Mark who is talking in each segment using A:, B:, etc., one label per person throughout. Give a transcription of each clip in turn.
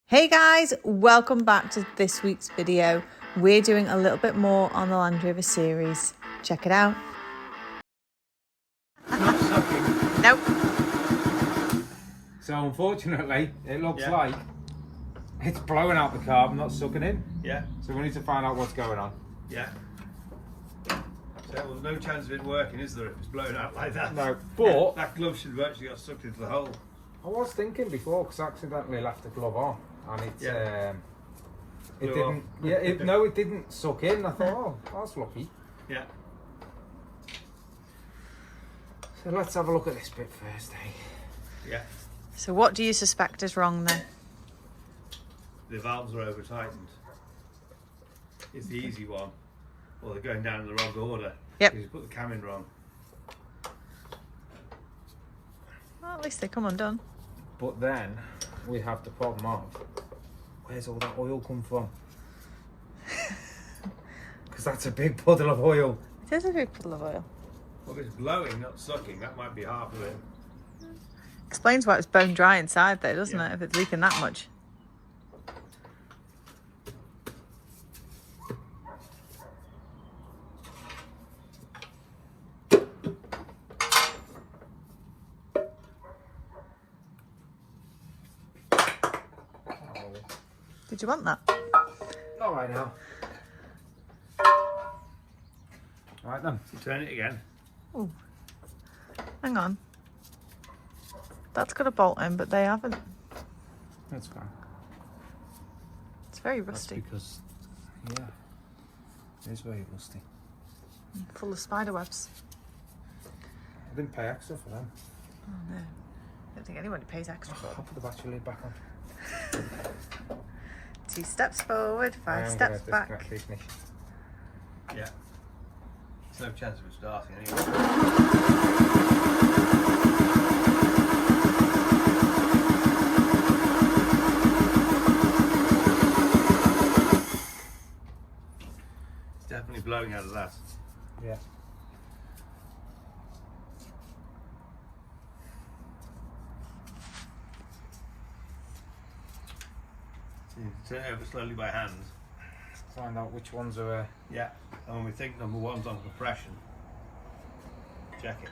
A: Hey guys, welcome back to this week's video. We're doing a little bit more on the Land Rover series. Check it out.
B: Not sucking.
A: Nope.
B: So unfortunately, it looks like it's blowing out the carb, not sucking in.
C: Yeah.
B: So we need to find out what's going on.
C: Yeah. So well, there's no chance of it working, is there, if it's blown out like that?
B: No, but
C: that glove should have actually got sucked into the hole.
B: I was thinking before because I accidentally left the glove on and it
C: Blew
B: didn't.
C: off.
B: Yeah, it didn't suck in. I thought, oh, that's lucky.
C: Yeah.
B: So let's have a look at this bit first, eh?
C: Yeah.
A: So what do you suspect is wrong then?
C: The valves are over tightened. It's the easy one. Or they're going down in the wrong order.
A: Yep.
C: Because you put the cam in wrong.
A: Well, at least they come undone.
B: But then we have the problem of where's all that oil come from? Because that's a big puddle of oil.
A: It is a big puddle of oil.
C: Well, if it's blowing, not sucking, that might be half of it.
A: Explains why it's bone dry inside though, doesn't
C: Yeah.
A: it? If it's leaking that much. Did you want that?
B: Not right now. Right then.
C: You turn it again.
A: Ooh. Hang on. That's got a bolt in, but they haven't.
B: That's fine.
A: It's very
B: That's
A: rusty.
B: because, yeah, it is very rusty.
A: Full of spider webs.
B: I didn't pay extra for them.
A: Oh no. I don't think anybody pays extra for
B: I'll
A: them.
B: put the battery lid back on.
A: 2 steps forward, 5 steps back.
C: Yeah. There's no chance of it starting anyway. It's definitely blowing out of that.
B: Yeah.
C: So you turn it over slowly by hand.
B: Find out which ones are.
C: Yeah. And when we think number one's on compression, check it.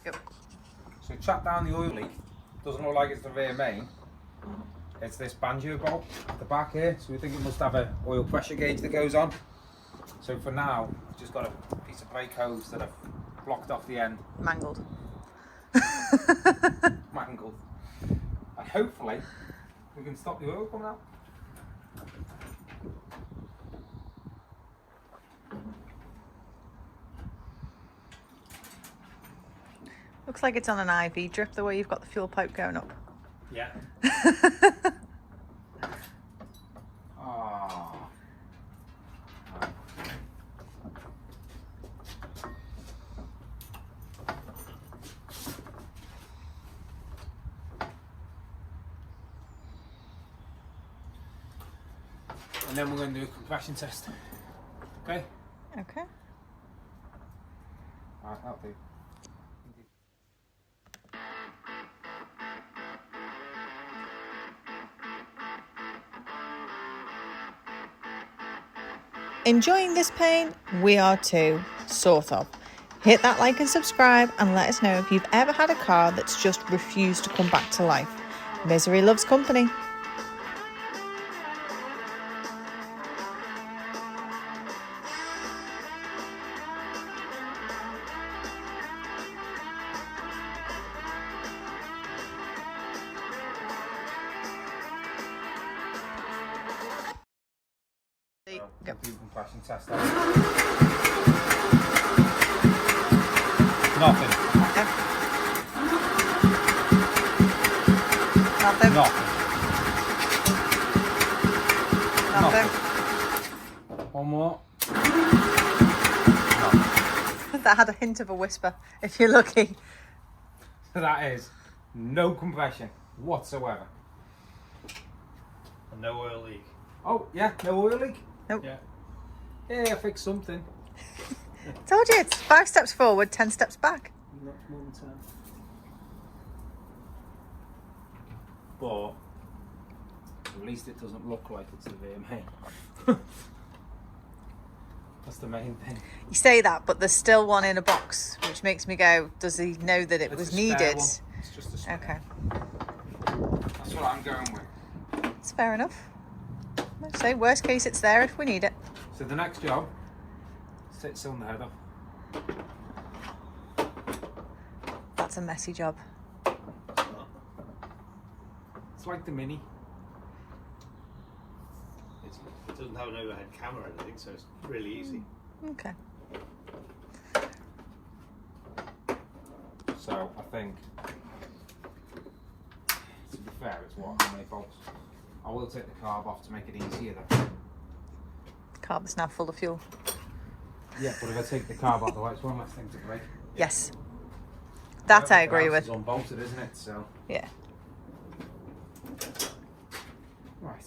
A: Yep.
B: So track down the oil leak. Doesn't look like it's the rear main. It's this banjo bolt at the back here. So we think it must have a oil pressure gauge that goes on. So for now, we've just got a piece of brake hose that I've blocked off the end.
A: Mangled.
B: Mangled. And hopefully we can stop the oil coming out.
A: Looks like it's on an IV drip the way you've got the fuel pipe going up.
C: Yeah.
B: Ah. And then we're going to do a compression test. Okay?
A: Okay.
B: Alright, that'll do.
A: Enjoying this pain? We are too, sort of. Hit that like and subscribe and let us know if you've ever had a car that's just refused to come back to life. Misery loves company. Go.
B: Do compression test. Nothing.
A: Okay. Nothing.
B: Nothing.
A: Nothing.
B: One more.
A: That had a hint of a whisper, if you're lucky.
B: That is no compression whatsoever.
C: And no oil leak.
B: Oh, yeah, no oil leak.
A: Nope.
C: Yeah.
B: Yeah, I fixed something.
A: Told you, it's 5 steps forward, 10 steps back.
B: Not more than 10. But at least it doesn't look like it's the VMA. That's the main thing.
A: You say that, but there's still one in a box, which makes me go, does he know that it was needed?
B: It's just a spare.
A: Okay.
B: That's what I'm going with.
A: That's fair enough. I'd say worst case, it's there if we need it.
B: So the next job, sit cylinder head up.
A: That's a messy job.
B: It's like the Mini.
C: It doesn't have an overhead camera or anything, so it's really easy.
A: Okay.
B: So I think, to be fair, it's what, how many bolts? I will take the carb off to make it easier though.
A: The carb is now full of fuel.
B: Yeah, but if I take the carb out the way, it's one less thing to break.
A: Yes. That I agree
B: Everything else
A: with.
B: is unbolted, isn't it? So.
A: Yeah.
B: Right.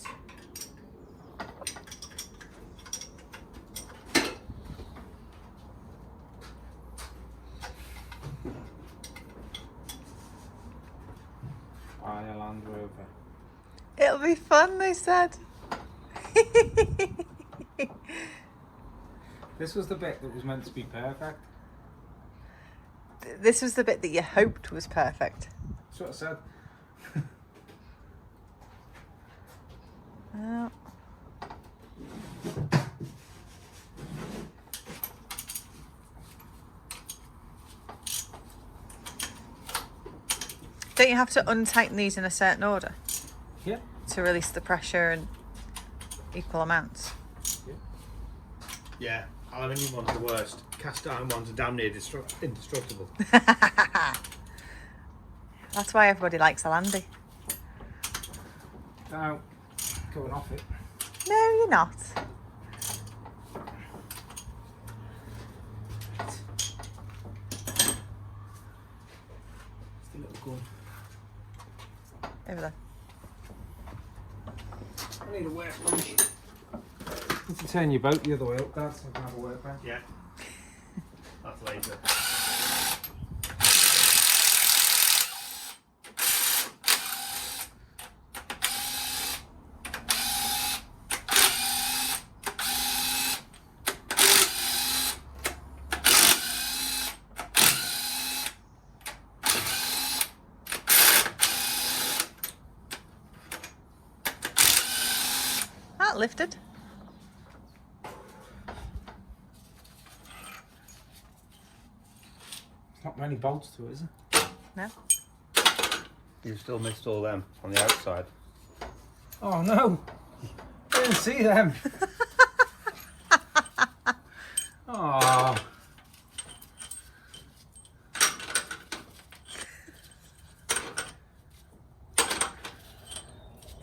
B: Buy a Land Rover.
A: It'll be fun, they said.
B: This was the bit that was meant to be perfect.
A: This was the bit that you hoped was perfect.
B: That's what I said.
A: Oh. Don't you have to untighten these in a certain order
B: Yeah.
A: to release the pressure and equal amounts?
C: Yeah, aluminium ones are the worst. Cast iron ones are damn near indestructible.
A: That's why everybody likes a Landy.
B: Now, going off it.
A: No, you're not.
B: Still look good.
A: Over there.
B: I need a workbench. You can turn your boat the other way up, Dad, so I can have a workbench.
C: Yeah. That's later.
A: That lifted.
B: Not many bolts to it, is there?
A: No.
C: You still missed all them on the outside.
B: Oh no! I didn't see them! Oh.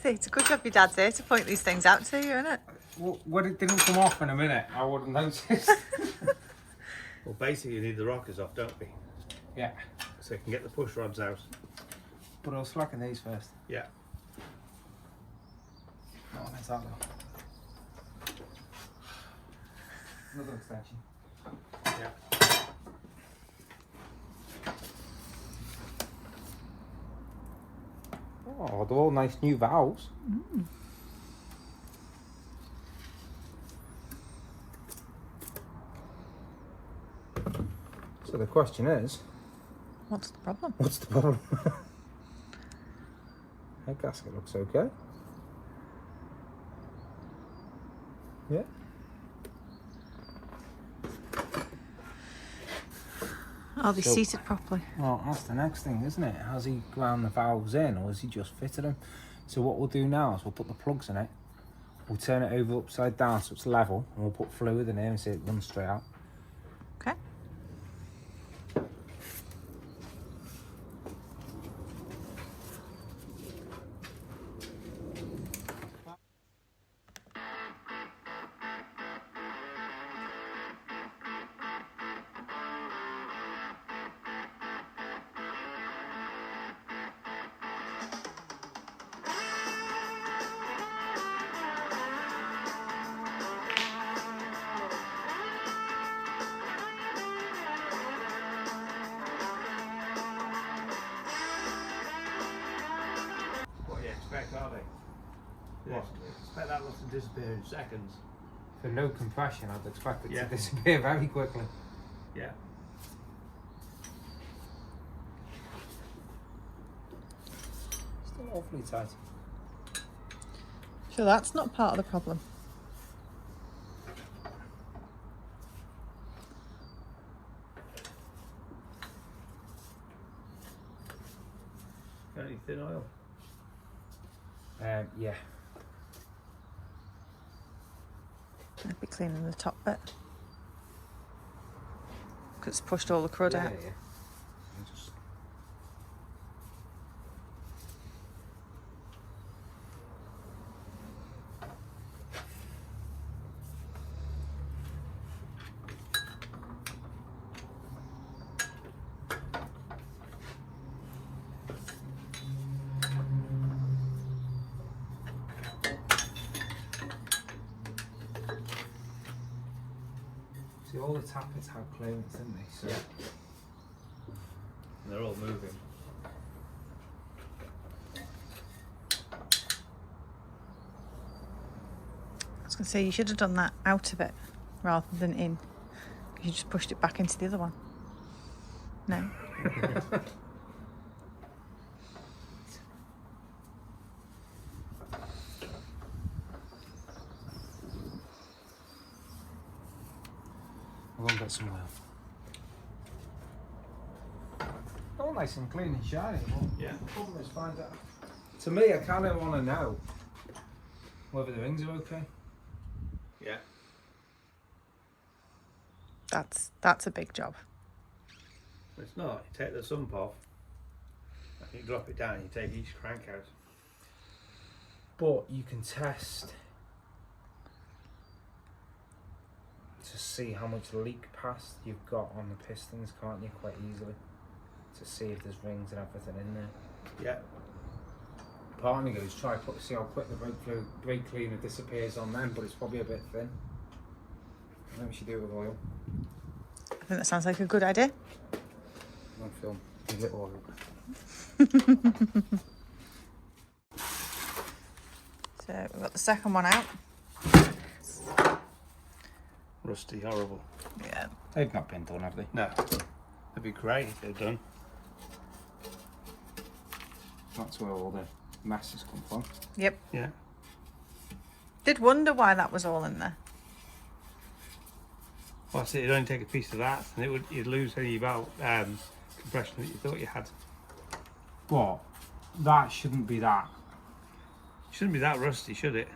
A: See, it's a good job your dad's here to point these things out to you, isn't it?
B: Well, when it didn't come off in a minute, I wouldn't notice.
C: Well, basically you need the rockers off, don't we?
B: Yeah.
C: So you can get the push rods out.
B: But I'll slacken these first.
C: Yeah.
B: Oh, there's that though. Another extension.
C: Yeah.
B: Oh, they're all nice new valves.
A: Mm.
B: So the question is,
A: What's the problem?
B: what's the problem? Head gasket looks okay. Yeah.
A: Are they
B: So-
A: seated properly?
B: Well, that's the next thing, isn't it? Has he ground the valves in, or has he just fitted them? So what we'll do now is we'll put the plugs in it. We'll turn it over upside down so it's level, and we'll put fluid in here and see it runs straight out.
A: Okay.
C: are they?
B: What?
C: Expect that lot to disappear in seconds.
B: For no compression, I'd expect it
C: Yeah.
B: to disappear very quickly.
C: Yeah.
B: Still awfully tight.
A: So that's not part of the problem.
C: Got any thin oil?
B: Yeah.
A: I'd be cleaning the top bit. Because it's pushed all the crud
B: Yeah,
A: out.
B: yeah. And just see all the tappets have clearance, didn't they? So
C: Yeah. And they're all moving.
A: I was going to say, you should have done that out of it rather than in. You just pushed it back into the other one. No.
B: I'll go and get some oil. All nice and clean and shiny. Well,
C: Yeah.
B: the problem is find out. To me, I kind of want to know whether the rings are okay.
C: Yeah.
A: That's a big job.
C: It's not. You take the sump off, and you drop it down, you take each crank out.
B: But you can test to see how much leak pass you've got on the pistons, can't you, quite easily? To see if there's rings and everything in there.
C: Yeah.
B: Part of me goes, see how quick the brake cleaner disappears on them, but it's probably a bit thin. I think we should do it with oil.
A: I think that sounds like a good idea.
B: On film, give it oil.
A: So we've got the second one out.
C: Rusty, horrible.
A: Yeah.
B: They've not been done, have they?
C: No. That'd be great if they'd done.
B: That's where all the messes come from.
A: Yep.
C: Yeah.
A: Did wonder why that was all in there.
C: Well, I see, you'd only take a piece of that, and you'd lose any about compression that you thought you had.
B: But that shouldn't be that.
C: Shouldn't be that rusty, should it?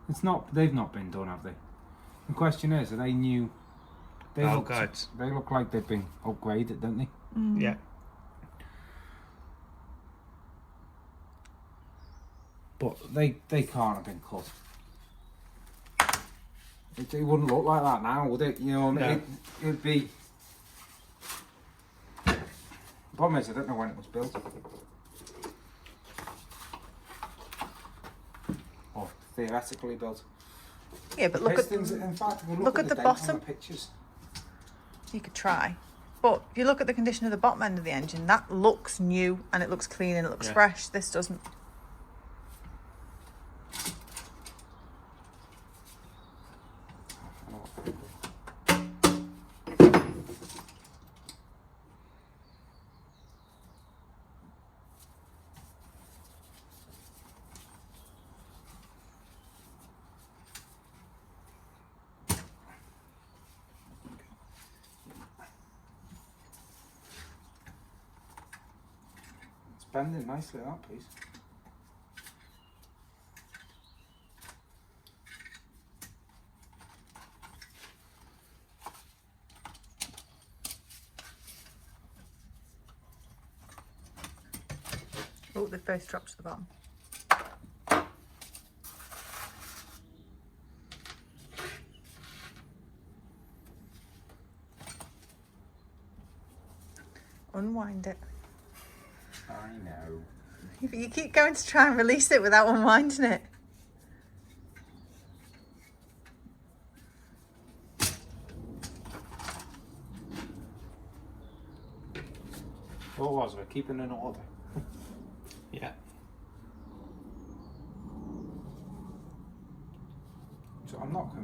B: It's not. They've not been done, have they? The question is, are they new? They
C: Oh,
B: look,
C: guides.
B: they look like they've been upgraded, don't they?
C: Yeah.
B: But they can't have been cut. It wouldn't look like that now, would it? You know,
C: No.
B: it'd be. The problem is, I don't know when it was built. Or theoretically built.
A: Yeah, but look
B: Pistons,
A: at
B: in fact, we'll
A: look at the
B: date on
A: bottom.
B: the pictures.
A: you could try. But if you look at the condition of the bottom end of the engine, that looks new and it looks clean and it looks
C: Yeah.
A: fresh. This doesn't.
B: It's bending nicely, that piece.
A: Oh, they've both dropped to the bottom. Unwind it.
B: I know.
A: But you keep going to try and release it without unwinding it.
B: What was it? Keeping in order.
C: Yeah.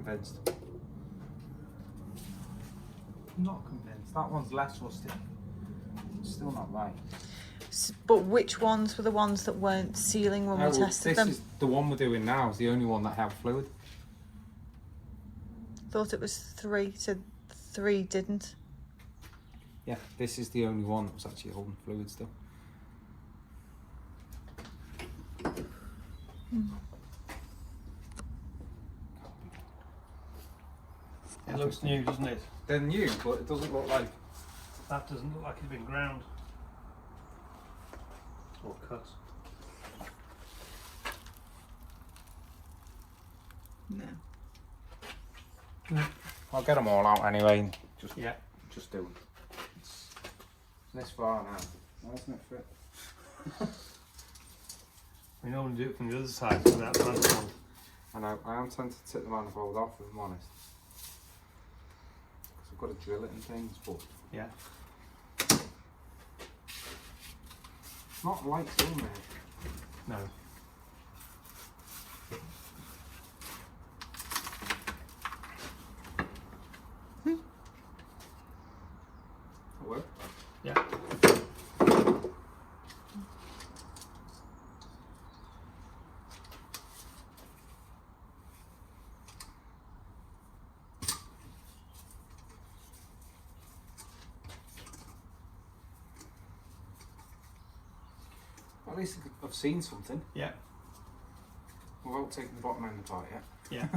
B: convinced. Not convinced. That one's less rusty. Still not right.
A: But which ones were the ones that weren't sealing when we tested them?
B: This is the one we're doing now. Is the only one that had fluid.
A: Thought it was 3, so 3 didn't.
B: Yeah, this is the only one that was actually holding fluid still.
C: It looks new, doesn't it?
B: They're new, but it doesn't look like.
C: That doesn't look like it's been ground or cut.
A: No.
B: I'll get them all out anyway. And just do it. It's this far now. Why doesn't it fit?
C: We normally do it from the other side, from that manifold.
B: I know. I am tempted to take the manifold off, if I'm honest. Because I've got to drill it and things, but
C: Yeah.
B: it's not like so, mate.
C: No.
B: That work?
C: Yeah.
B: At least I've seen something
C: Yeah.
B: without taking the bottom end apart yet.
C: Yeah.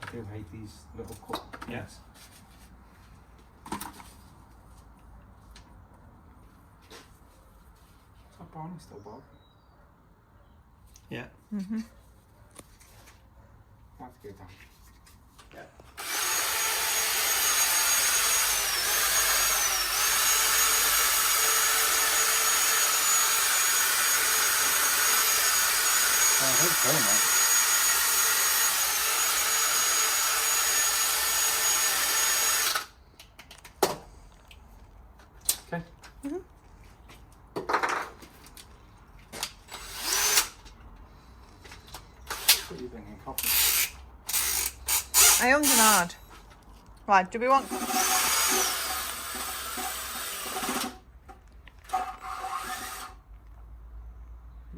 B: I do hate these little cut.
C: Yes.
B: Is that Barney still, Bob?
C: Yeah.
A: Mm-hmm.
B: I have to go down.
C: Yeah.
B: I hope so, mate. Okay. What are you bringing, coffee?
A: I ummed and ahed. Right, do we want...
B: You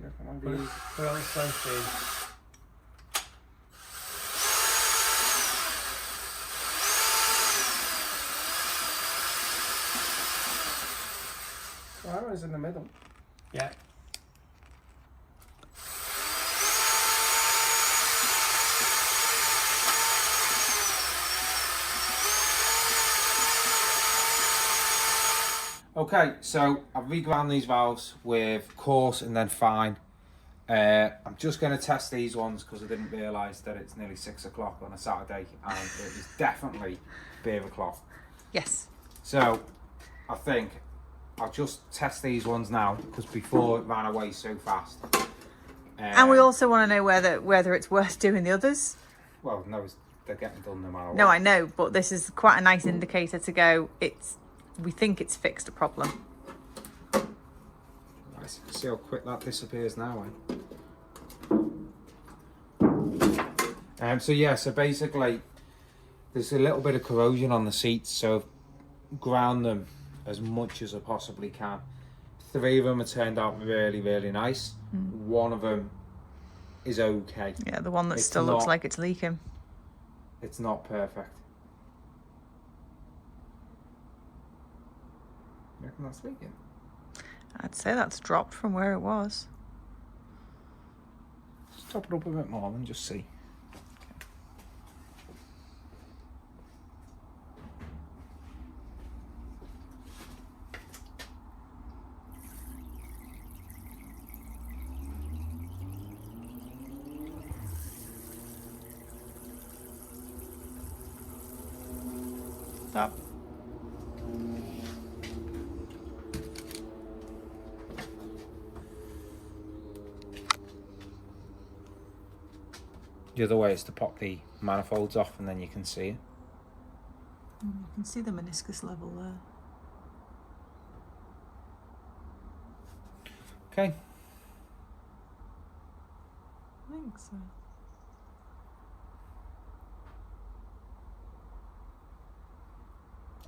B: reckon I'll
C: Put it,
B: be...
C: put it on the slow speed.
B: The arrow's in the middle.
C: Yeah.
B: Okay, so I've reground these valves with coarse and then fine. I'm just going to test these ones because I didn't realise that it's nearly 6 o'clock on a Saturday and it is definitely beer o'clock.
A: Yes.
B: So I think I'll just test these ones now because before it ran away so fast.
A: And we also want to know whether it's worth doing the others.
B: Well, no, they're getting done no matter what.
A: No, I know, but this is quite a nice indicator to go, we think it's fixed a problem.
B: Nice. See how quick that disappears now, So yeah, so basically there's a little bit of corrosion on the seats, so I've ground them as much as I possibly can. 3 of them have turned out really, really nice. One of them is okay.
A: Yeah, the one that
B: It's
A: still looks
B: not-
A: like it's leaking.
B: It's not perfect. You reckon that's leaking?
A: I'd say that's dropped from where it was.
B: Just top it up a bit more and just see.
A: Stop.
B: The other way is to pop the manifolds off and then you can see it.
A: You can see the meniscus level there.
B: Okay.
A: I think so.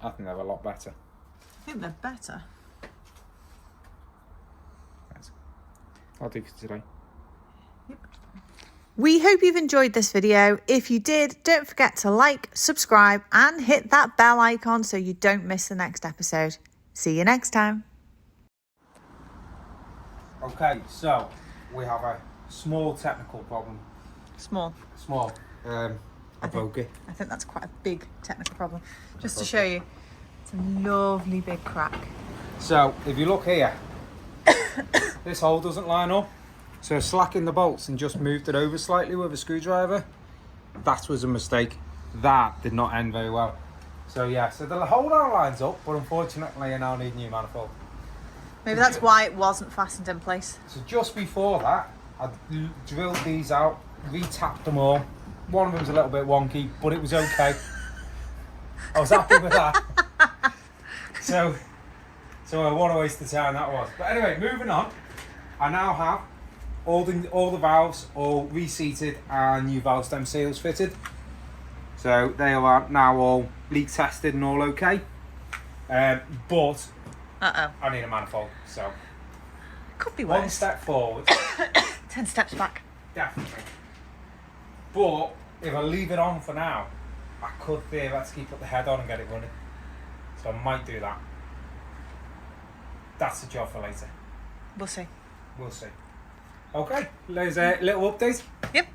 B: I think they're a lot better.
A: I think they're better.
B: I'll do for today.
A: We hope you've enjoyed this video. If you did, don't forget to like, subscribe and hit that bell icon so you don't miss the next episode. See you next time.
B: Okay, so we have a small technical problem.
A: Small.
B: Small. A bogey.
A: I think that's quite a big technical problem. Just to show you, it's a lovely big crack.
B: So if you look here, this hole doesn't line up. So slacking the bolts and just moved it over slightly with a screwdriver. That was a mistake. That did not end very well. So yeah, so the hole now lines up, but unfortunately I now need new manifold.
A: Maybe that's why it wasn't fastened in place.
B: So just before that, I drilled these out, re-tapped them all. One of them's a little bit wonky, but it was okay. I was happy with that. So what a waste of time that was. But anyway, moving on. I now have all the valves all reseated and new valve stem seals fitted. So they are now all leak tested and all okay. But I need a manifold. So
A: could be worse.
B: 1 step forward.
A: 10 steps back.
B: Definitely. But if I leave it on for now, I could theoretically put the head on and get it running. So I might do that. That's a job for later.
A: We'll see.
B: We'll see. Okay, there's a little update.
A: Yep.